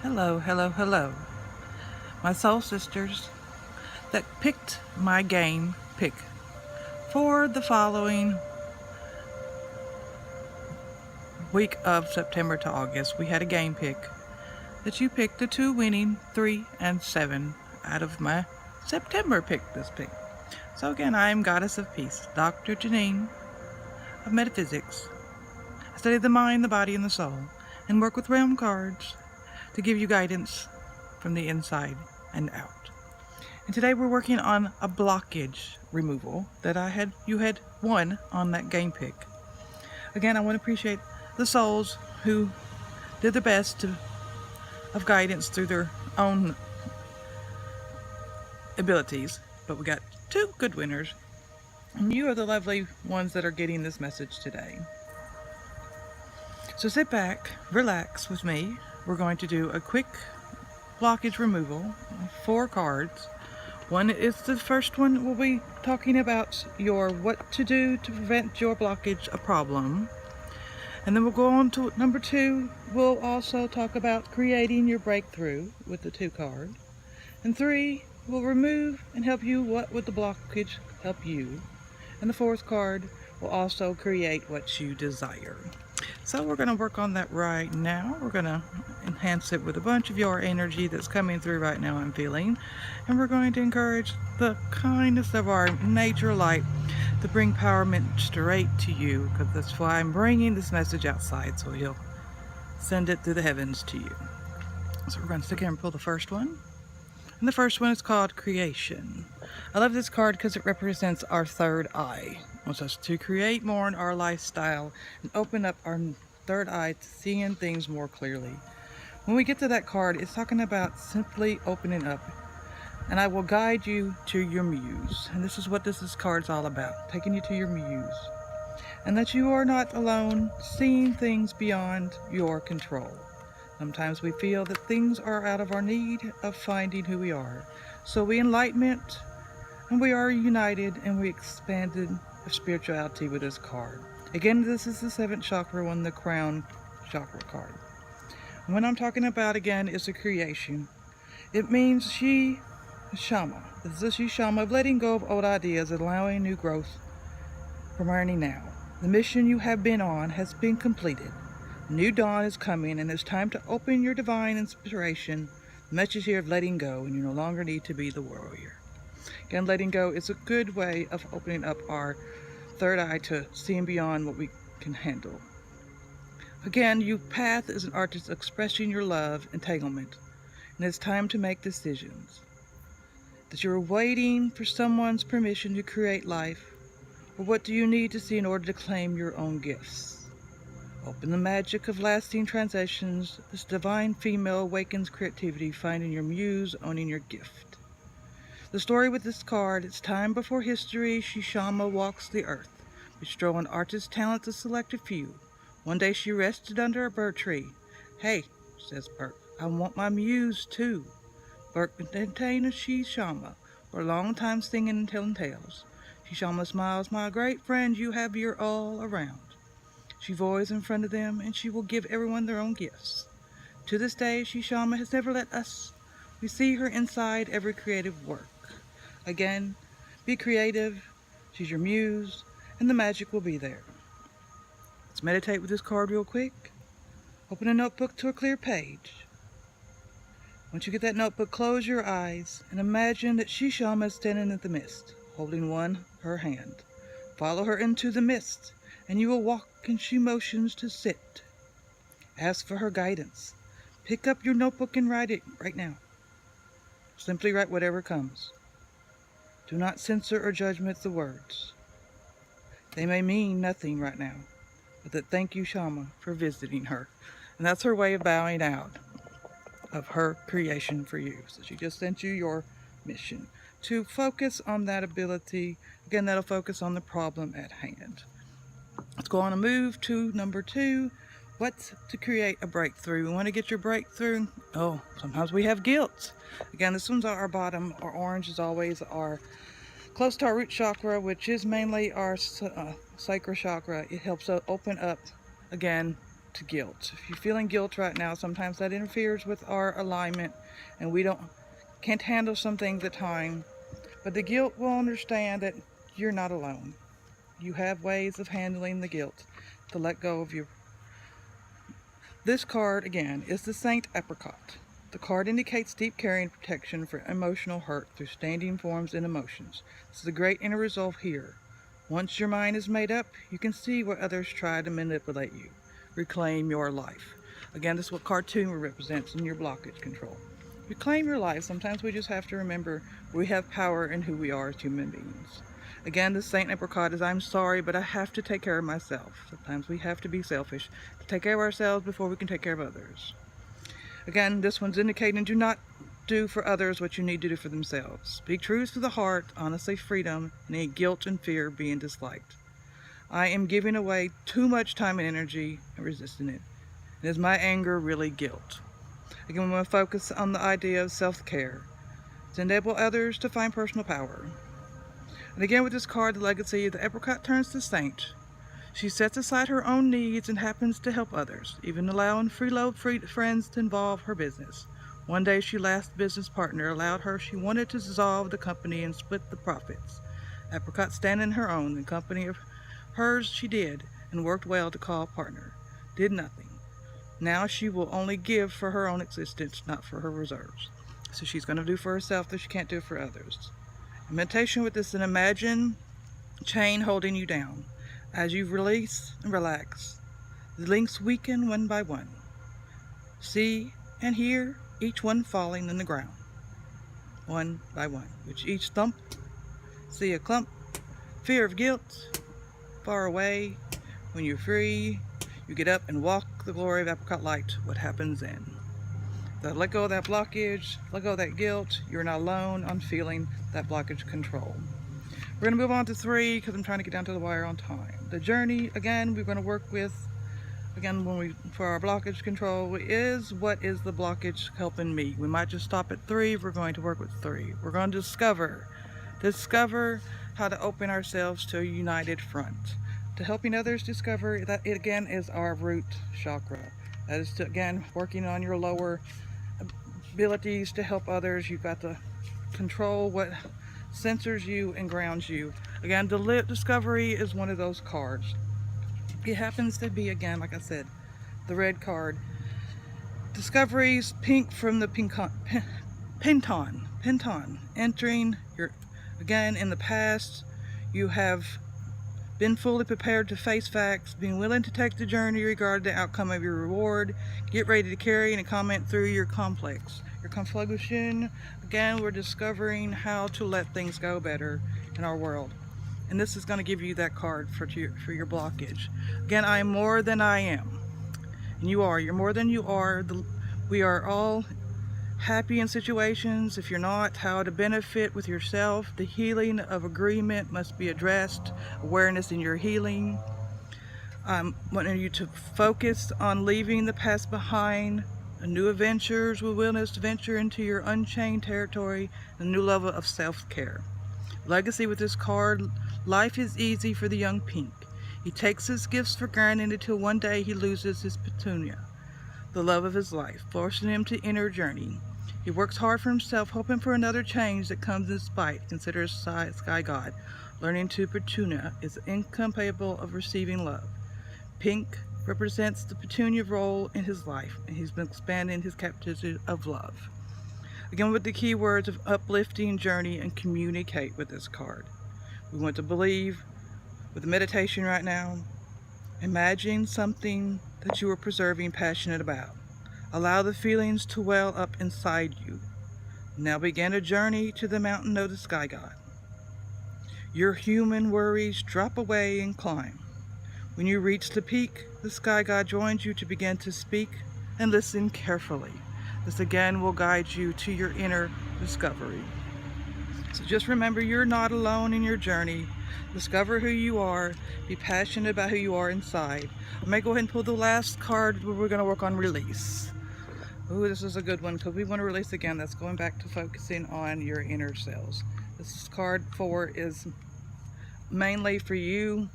Hello, hello, hello. My soul sisters that picked my game pick for the following week of September to August. We had a game pick that you picked the two winning 3 and 7 out of my September pick this pick. So again, I am Goddess of Peace, Dr. Janine of Metaphysics. I study the mind, the body, and the soul, and work with realm cards to give you guidance from the inside and out. And today we're working on a blockage removal that you had won on that game pick. Again, I want to appreciate the souls who did their best of guidance through their own abilities, but we got 2 good winners, and you are the lovely ones that are getting this message today. So sit back, relax with me. We're going to do a quick blockage removal, 4 cards. One is the first one. We'll be talking about what to do to prevent your blockage a problem. And then we'll go on to number 2. We'll also talk about creating your breakthrough with the 2 cards. And 3, we'll remove and help you what would the blockage help you. And the 4th card will also create what you desire. So we're going to work on that right now. We're going to enhance it with a bunch of your energy that's coming through right now, I'm feeling. And we're going to encourage the kindness of our nature light to bring empowerment straight to you, because that's why I'm bringing this message outside, so he'll send it through the heavens to you. So we're going to stick here and pull the first one. And the first one is called Creation. I love this card because it represents our third eye. It wants us to create more in our lifestyle and open up our third eye to seeing things more clearly. When we get to that card, it's talking about simply opening up. And I will guide you to your muse. And this is what this card's all about, taking you to your muse. And that you are not alone, seeing things beyond your control. Sometimes we feel that things are out of our need of finding who we are. So we enlightenment, and we are united, and we expanded of spirituality with this card. Again, this is the 7th chakra one, the crown chakra card. And what I'm talking about again is a creation. It means Shama. This is the Shama of letting go of old ideas and allowing new growth from learning now. The mission you have been on has been completed. New dawn is coming, and it's time to open your divine inspiration. The message here of letting go, and you no longer need to be the warrior. Again, letting go is a good way of opening up our third eye to seeing beyond what we can handle. Again, your path is an artist expressing your love, entanglement, and it's time to make decisions. That you're waiting for someone's permission to create life, or what do you need to see in order to claim your own gifts? Open the magic of lasting transitions. This divine female awakens creativity, finding your muse, owning your gift. The story with this card, it's time before history, Shama walks the earth, bestowing artist talent to select a few. One day she rested under a bird tree. Hey, says Burke, I want my muse too. Burke entertained a Shama for a long time singing and telling tales. Shama smiles, my great friend, you have your all around. She voices in front of them, and she will give everyone their own gifts. To this day, Shama has never let us. We see her inside every creative work. Again, be creative. She's your muse, and the magic will be there. Let's meditate with this card real quick. Open a notebook to a clear page. Once you get that notebook, close your eyes and imagine that Shama is standing in the mist, holding her hand. Follow her into the mist, and you will walk, and she motions to sit. Ask for her guidance. Pick up your notebook and write it right now. Simply write whatever comes. Do not censor or judgment the words. They may mean nothing right now, but that thank you, Shama, for visiting her. And that's her way of bowing out of her creation for you. So she just sent you your mission to focus on that ability. Again, that'll focus on the problem at hand. Let's go on and move to number 2. What's to create a breakthrough? We want to get your breakthrough. Oh, sometimes we have guilt. Again, this one's our bottom. Our orange is always our close to our root chakra, which is mainly our sacral chakra. It helps us open up, again, to guilt. If you're feeling guilt right now, sometimes that interferes with our alignment and we can't handle some things at time. But the guilt will understand that you're not alone. You have ways of handling the guilt to let go of your... This card, again, is the Saint Apricot. The card indicates deep care and protection for emotional hurt through standing forms and emotions. This is a great inner resolve here. Once your mind is made up, you can see where others try to manipulate you. Reclaim your life. Again, this is what card 2 represents in your blockage control. Reclaim your life. Sometimes we just have to remember we have power in who we are as human beings. Again, the Saint Apricot is, I'm sorry, but I have to take care of myself. Sometimes we have to be selfish to take care of ourselves before we can take care of others. Again, this one's indicating do not do for others what you need to do for themselves. Speak truth to the heart, honestly freedom, and any guilt and fear being disliked. I am giving away too much time and energy and resisting it. And is my anger really guilt? Again, we want to focus on the idea of self-care to enable others to find personal power. And again, with this card, the legacy, the apricot turns to saint. She sets aside her own needs and happens to help others, even allowing freeload friends to involve her business. One day, she last business partner allowed her she wanted to dissolve the company and split the profits. Apricot standing her own, the company of hers she did, and worked well to call partner. Did nothing. Now she will only give for her own existence, not for her reserves. So she's going to do for herself that she can't do for others. In meditation with this, an imagine chain holding you down. As you release and relax, the links weaken one by one. See and hear each one falling in the ground, one by one. With each thump, see a clump, fear of guilt, far away. When you're free, you get up and walk the glory of apricot light. What happens then? So let go of that blockage, let go of that guilt. You're not alone on feeling that blockage control. We're going to move on to 3 because I'm trying to get down to the wire on time. The journey, again, we're going to work with, again, for our blockage control, is what is the blockage helping me? We might just stop at 3. We're going to work with 3. We're going to discover how to open ourselves to a united front. To helping others discover that it, again, is our root chakra. That is, again, working on your lower abilities to help others. You've got to control what centers you and grounds you. Again, discovery is one of those cards. It happens to be, again, like I said, the red card. Discovery's pink from the Penton. Entering your, again, in the past, you have been fully prepared to face facts, being willing to take the journey regarding the outcome of your reward. Get ready to carry and comment through your complex. Your conflagration, again, we're discovering how to let things go better in our world. And this is going to give you that card for your blockage. Again, I am more than I am. And you are. You're more than you are. We are all happy in situations. If you're not, how to benefit with yourself. The healing of agreement must be addressed. Awareness in your healing. I'm wanting you to focus on leaving the past behind. New adventures with willingness to venture into your unchained territory. A new level of self-care. Legacy with this card. Life is easy for the young pink. He takes his gifts for granted until one day he loses his petunia, the love of his life, forcing him to inner journey. He works hard for himself, hoping for another change that comes in spite. Considers sky god. Learning to petunia is incapable of receiving love. Pink represents the petunia role in his life, and he's been expanding his capacity of love. Again, with the keywords of uplifting, journey, and communicate with this card. We want to believe with the meditation right now. Imagine something that you are preserving, passionate about. Allow the feelings to well up inside you. Now begin a journey to the mountain of the sky god. Your human worries drop away and climb. When you reach the peak, the sky god joins you to begin to speak and listen carefully. This again will guide you to your inner discovery. So just remember, you're not alone in your journey. Discover who you are. Be passionate about who you are inside. I may go ahead and pull the last card where we're going to work on release. Ooh, this is a good one because we want to release again. That's going back to focusing on your inner selves. This card 4 is mainly for you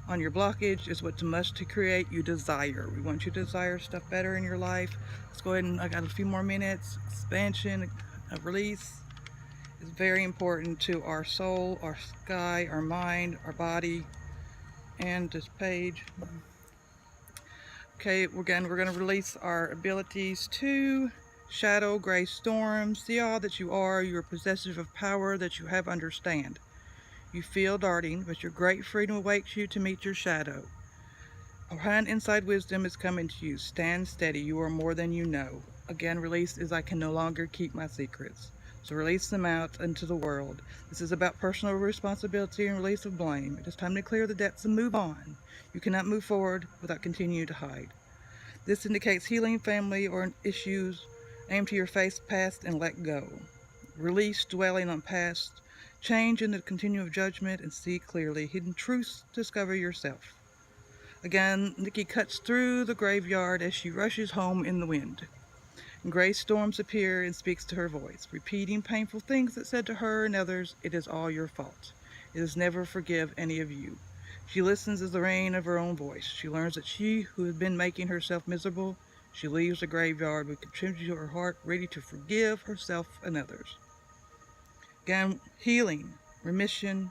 on your blockage is what's must to create you desire. We want you to desire stuff better in your life. Let's go ahead and I got a few more minutes. Expansion, a release is very important to our soul, our sky, our mind, our body, and this page. Okay, again, we're going to release our abilities to shadow, gray storms. See all that you are. You are possessive of power that you have understand. You feel darting, but your great freedom awaits you to meet your shadow. A hand inside wisdom is coming to you. Stand steady. You are more than you know. Again, release is I can no longer keep my secrets. So release them out into the world. This is about personal responsibility and release of blame. It is time to clear the debts and move on. You cannot move forward without continuing to hide. This indicates healing family or issues. Aim to your face past and let go. Release dwelling on past. Change in the continuum of judgment and see clearly. Hidden truths discover yourself. Again, Nikki cuts through the graveyard as she rushes home in the wind. Gray storms appear and speaks to her voice, repeating painful things that said to her and others, it is all your fault. It is never forgive any of you. She listens as the rain of her own voice. She learns that she who has been making herself miserable, she leaves the graveyard with contribution to her heart, ready to forgive herself and others. Again, healing, remission,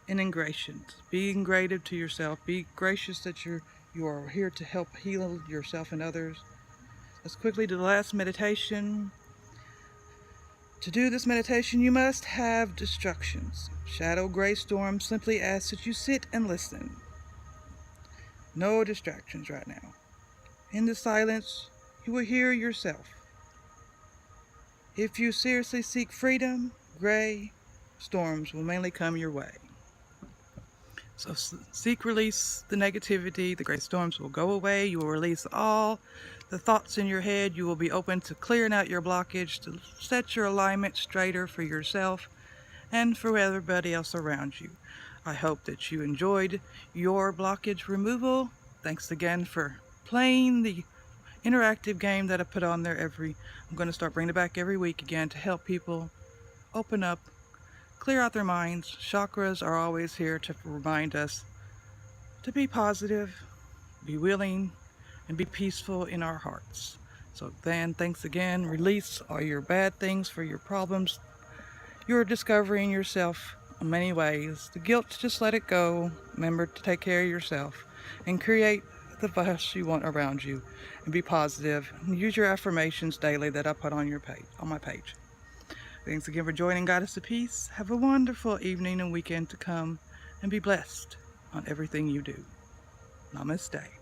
and ingration. Be ingrative to yourself. Be gracious that you are here to help heal yourself and others. Let's quickly do the last meditation. To do this meditation, you must have distractions. Shadow Gray Storm simply asks that you sit and listen. No distractions right now. In the silence, you will hear yourself. If you seriously seek freedom, gray storms will mainly come your way. So seek release the negativity. The gray storms will go away. You will release all the thoughts in your head. You will be open to clearing out your blockage, to set your alignment straighter for yourself and for everybody else around you. I hope that you enjoyed your blockage removal. Thanks again for playing the interactive game that I put on there I'm going to start bringing it back every week again to help people open up, clear out their minds. Chakras are always here to remind us to be positive, be willing, and be peaceful in our hearts. So then, thanks again. Release all your bad things for your problems. You're discovering yourself in many ways. The guilt, just let it go. Remember to take care of yourself and create the best you want around you. And be positive. And use your affirmations daily that I put on your page, on my page. Thanks again for joining Goddess of Peace. Have a wonderful evening and weekend to come, and be blessed on everything you do. Namaste.